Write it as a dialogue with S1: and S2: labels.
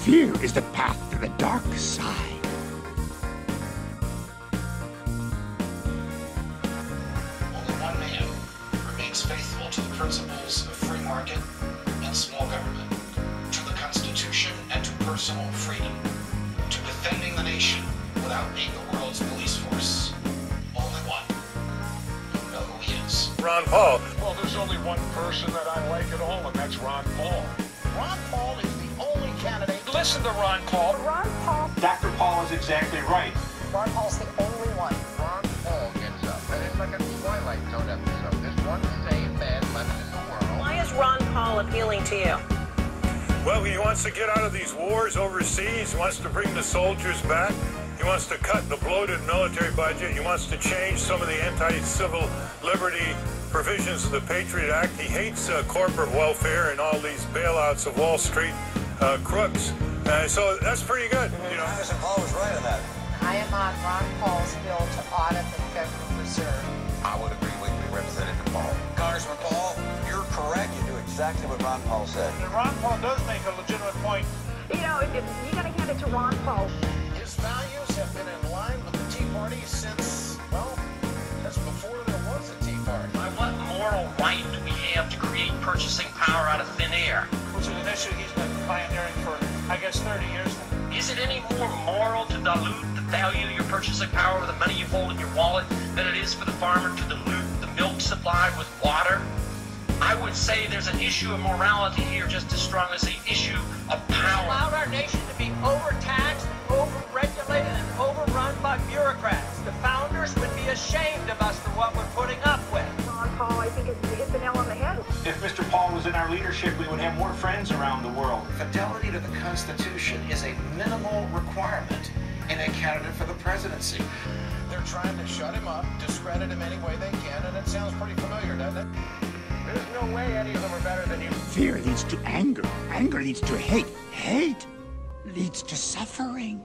S1: Fear is the path to the dark side.
S2: Only one man remains faithful to the principles of free market and small government, to the Constitution and to personal freedom, to defending the nation without being the world's police force. Only one. You know who he is.
S3: Ron Paul.
S4: Well, there's only one person that I like at all, and that's Ron Paul.
S2: Ron Paul is the only candidate.
S4: Listen to Ron Paul.
S5: Ron Paul.
S6: Dr. Paul is exactly right.
S5: Ron Paul's the only one.
S7: Ron Paul gets up, and it's like a Twilight Zone episode. There's one sane man left in the world.
S5: Why is Ron Paul appealing to you?
S3: Well, he wants to get out of these wars overseas. He wants to bring the soldiers back. He wants to cut the bloated military budget. He wants to change some of the anti-civil liberty provisions of the Patriot Act. He hates corporate welfare and all these bailouts of Wall Street crooks. So that's pretty good. You know,
S8: Anderson Paul was right on that.
S9: I am on Ron Paul's bill to audit the Federal Reserve.
S8: I would agree with Representative Paul. Congressman Paul, you're correct. You do exactly what Ron Paul said.
S6: And Ron Paul does make a legitimate point.
S5: You know, you gotta hand it to Ron Paul.
S2: His values have been in line with the Tea Party since, well, that's before there was a Tea Party.
S10: By what moral right do we have to create purchasing power out of thin air?
S6: Which is an issue he's been pioneering for, I guess, 30 years now.
S10: Is it any more moral to dilute the value of your purchasing power with the money you hold in your wallet than it is for the farmer to dilute the milk supply with water? I would say there's an issue of morality here just as strong as the issue of power.
S11: Allowed our nation to be overtaxed, overregulated, and overrun by bureaucrats. The founders would be ashamed of us for what we're putting up with.
S5: Ron Paul, I think, has hit the nail on the head.
S6: If Mr. Paul was in our leadership, we would have more friends around the world.
S2: Fidelity to the Constitution is a minimal requirement in a candidate for the presidency. They're trying to shut him up, discredit him any way they can, and it sounds pretty familiar, doesn't it?
S7: There's no way any of them are better than you.
S1: Fear leads to anger. Anger leads to hate. Hate leads to suffering.